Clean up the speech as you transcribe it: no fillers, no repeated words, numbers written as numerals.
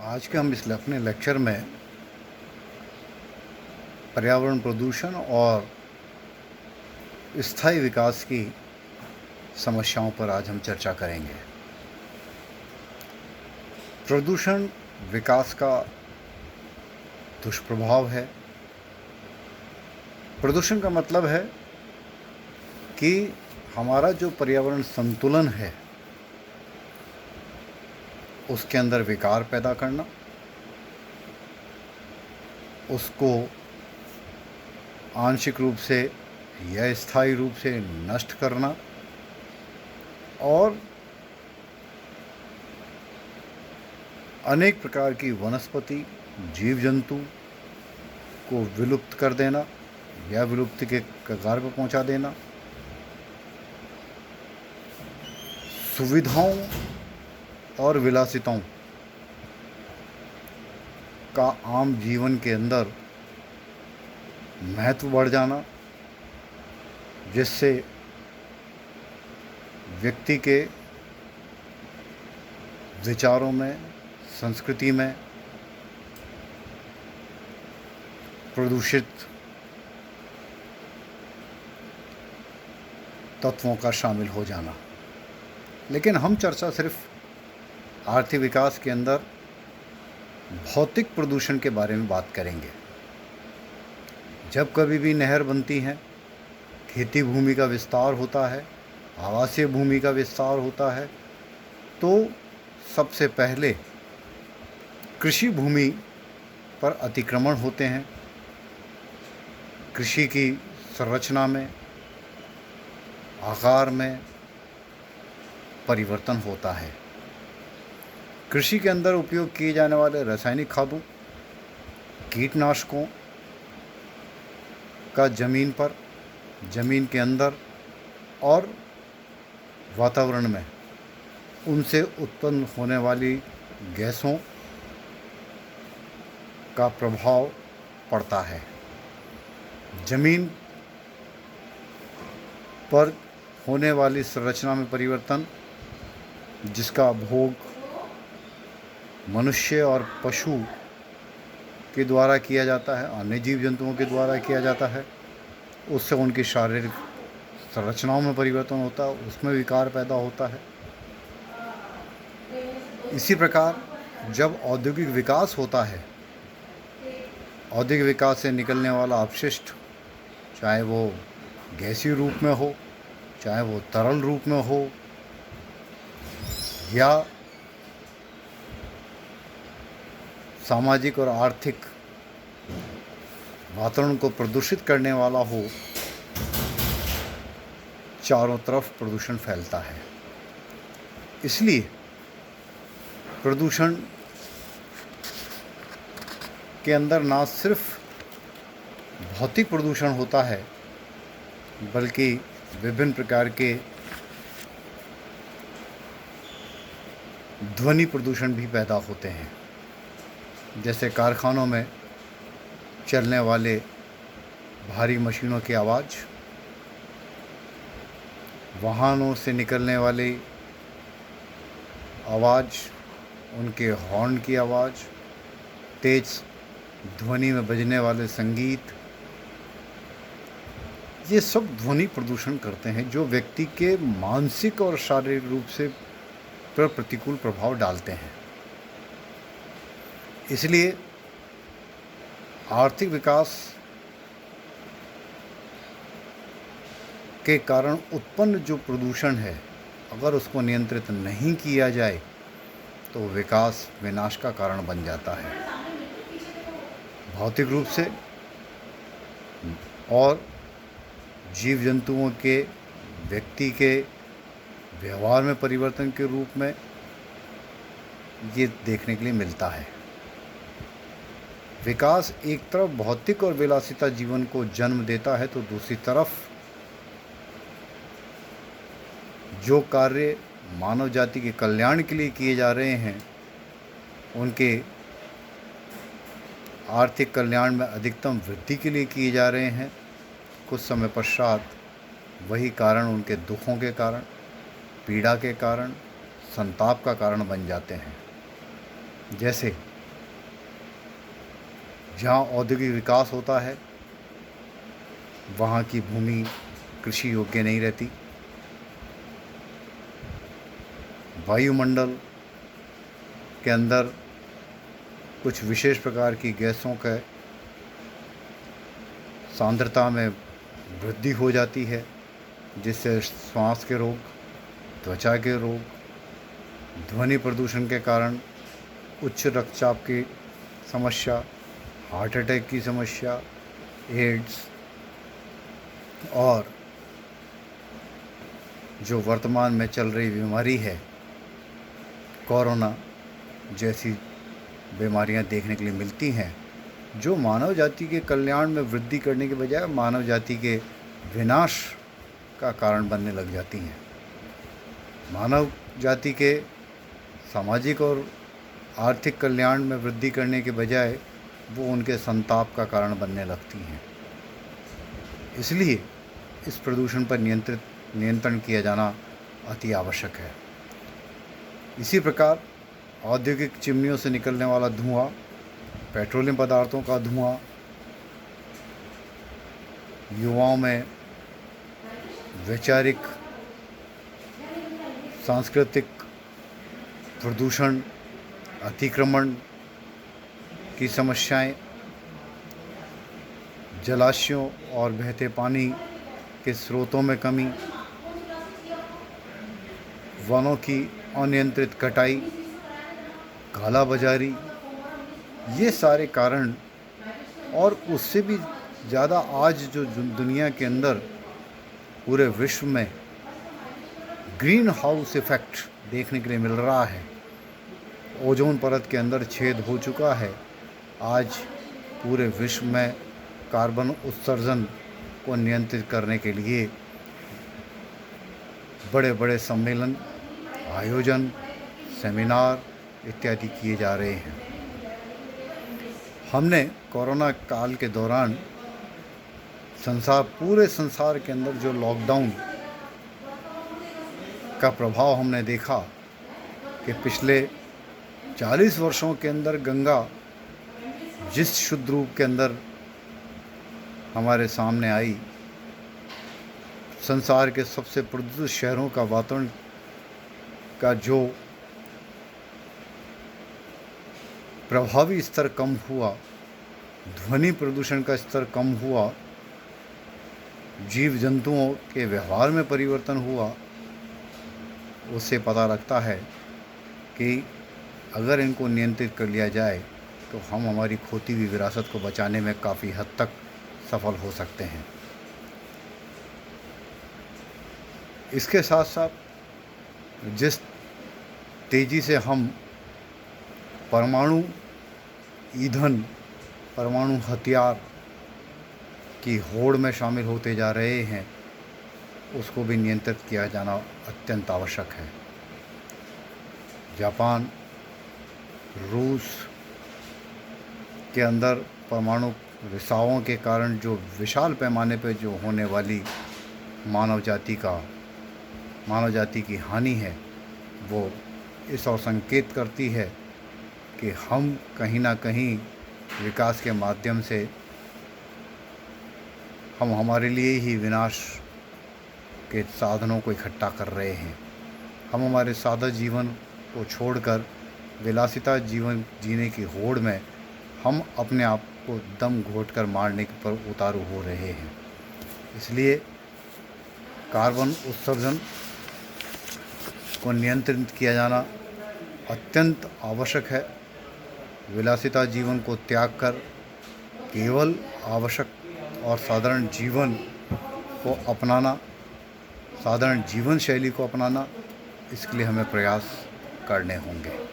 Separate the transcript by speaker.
Speaker 1: आज के हम इस अपने लेक्चर में पर्यावरण प्रदूषण और स्थायी विकास की समस्याओं पर आज हम चर्चा करेंगे। प्रदूषण विकास का दुष्प्रभाव है। प्रदूषण का मतलब है कि हमारा जो पर्यावरण संतुलन है उसके अंदर विकार पैदा करना, उसको आंशिक रूप से या स्थायी रूप से नष्ट करना और अनेक प्रकार की वनस्पति जीव जंतु को विलुप्त कर देना या विलुप्ति के कगार पर पहुंचा देना, सुविधाओं और विलासिताओं का आम जीवन के अंदर महत्व बढ़ जाना, जिससे व्यक्ति के विचारों में, संस्कृति में प्रदूषित तत्वों का शामिल हो जाना। लेकिन हम चर्चा सिर्फ आर्थिक विकास के अंदर भौतिक प्रदूषण के बारे में बात करेंगे। जब कभी भी नहर बनती हैं, खेती भूमि का विस्तार होता है, आवासीय भूमि का विस्तार होता है, तो सबसे पहले कृषि भूमि पर अतिक्रमण होते हैं। कृषि की संरचना में, आकार में परिवर्तन होता है। कृषि के अंदर उपयोग किए जाने वाले रासायनिक खादों, कीटनाशकों का ज़मीन पर, ज़मीन के अंदर और वातावरण में उनसे उत्पन्न होने वाली गैसों का प्रभाव पड़ता है। ज़मीन पर होने वाली संरचना में परिवर्तन, जिसका भोग मनुष्य और पशु के द्वारा किया जाता है, अन्य जीव जंतुओं के द्वारा किया जाता है, उससे उनकी शारीरिक संरचनाओं में परिवर्तन होता है, उसमें विकार पैदा होता है। इसी प्रकार जब औद्योगिक विकास होता है, औद्योगिक विकास से निकलने वाला अपशिष्ट, चाहे वो गैसीय रूप में हो, चाहे वो तरल रूप में हो, या सामाजिक और आर्थिक वातावरण को प्रदूषित करने वाला हो, चारों तरफ प्रदूषण फैलता है। इसलिए प्रदूषण के अंदर ना सिर्फ भौतिक प्रदूषण होता है, बल्कि विभिन्न प्रकार के ध्वनि प्रदूषण भी पैदा होते हैं। जैसे कारखानों में चलने वाले भारी मशीनों की आवाज़, वाहनों से निकलने वाली आवाज़, उनके हॉर्न की आवाज़, तेज ध्वनि में बजने वाले संगीत, ये सब ध्वनि प्रदूषण करते हैं, जो व्यक्ति के मानसिक और शारीरिक रूप से पर प्रतिकूल प्रभाव डालते हैं। इसलिए आर्थिक विकास के कारण उत्पन्न जो प्रदूषण है, अगर उसको नियंत्रित नहीं किया जाए तो विकास विनाश का कारण बन जाता है, भौतिक रूप से और जीव जंतुओं के, व्यक्ति के व्यवहार में परिवर्तन के रूप में ये देखने के लिए मिलता है। विकास एक तरफ भौतिक और विलासिता जीवन को जन्म देता है, तो दूसरी तरफ जो कार्य मानव जाति के कल्याण के लिए किए जा रहे हैं, उनके आर्थिक कल्याण में अधिकतम वृद्धि के लिए किए जा रहे हैं, कुछ समय पश्चात वही कारण उनके दुखों के कारण, पीड़ा के कारण, संताप का कारण बन जाते हैं, जैसे जहाँ औद्योगिक विकास होता है वहाँ की भूमि कृषि योग्य नहीं रहती, वायुमंडल के अंदर कुछ विशेष प्रकार की गैसों के सांद्रता में वृद्धि हो जाती है, जिससे श्वास के रोग, त्वचा के रोग, ध्वनि प्रदूषण के कारण उच्च रक्तचाप की समस्या, हार्ट अटैक की समस्या, एड्स और जो वर्तमान में चल रही बीमारी है कोरोना जैसी बीमारियां देखने के लिए मिलती हैं, जो मानव जाति के कल्याण में वृद्धि करने के बजाय मानव जाति के विनाश का कारण बनने लग जाती हैं। मानव जाति के सामाजिक और आर्थिक कल्याण में वृद्धि करने के बजाय वो उनके संताप का कारण बनने लगती हैं। इसलिए इस प्रदूषण पर नियंत्रण किया जाना अति आवश्यक है। इसी प्रकार औद्योगिक चिमनियों से निकलने वाला धुआं, पेट्रोलियम पदार्थों का धुआं युवाओं में वैचारिक, सांस्कृतिक प्रदूषण, अतिक्रमण की समस्याएं, जलाशयों और बहते पानी के स्रोतों में कमी, वनों की अनियंत्रित कटाई, काला बाजारी, ये सारे कारण और उससे भी ज़्यादा आज जो दुनिया के अंदर पूरे विश्व में ग्रीन हाउस इफ़ेक्ट देखने के लिए मिल रहा है। ओजोन परत के अंदर छेद हो चुका है। आज पूरे विश्व में कार्बन उत्सर्जन को नियंत्रित करने के लिए बड़े बड़े सम्मेलन, आयोजन, सेमिनार इत्यादि किए जा रहे हैं। हमने कोरोना काल के दौरान पूरे संसार के अंदर जो लॉकडाउन का प्रभाव हमने देखा कि पिछले 40 वर्षों के अंदर गंगा जिस शुद्ध रूप के अंदर हमारे सामने आई, संसार के सबसे प्रदूषित शहरों का वातावरण का जो प्रभावी स्तर कम हुआ, ध्वनि प्रदूषण का स्तर कम हुआ, जीव जंतुओं के व्यवहार में परिवर्तन हुआ, उससे पता लगता है कि अगर इनको नियंत्रित कर लिया जाए तो हम हमारी खोती हुई विरासत को बचाने में काफ़ी हद तक सफल हो सकते हैं। इसके साथ साथ जिस तेज़ी से हम परमाणु ईंधन, परमाणु हथियार की होड़ में शामिल होते जा रहे हैं, उसको भी नियंत्रित किया जाना अत्यंत आवश्यक है। जापान, रूस के अंदर परमाणु रिसावों के कारण जो विशाल पैमाने पर जो होने वाली मानव जाति की हानि है, वो इस ओर संकेत करती है कि हम कहीं ना कहीं विकास के माध्यम से हम हमारे लिए ही विनाश के साधनों को इकट्ठा कर रहे हैं। हम हमारे सादा जीवन को छोड़कर विलासिता जीवन जीने की होड़ में हम अपने आप को दम घोंटकर मारने पर उतारू हो रहे हैं। इसलिए कार्बन उत्सर्जन को नियंत्रित किया जाना अत्यंत आवश्यक है। विलासिता जीवन को त्याग कर केवल आवश्यक और साधारण जीवन को अपनाना, साधारण जीवन शैली को अपनाना, इसके लिए हमें प्रयास करने होंगे।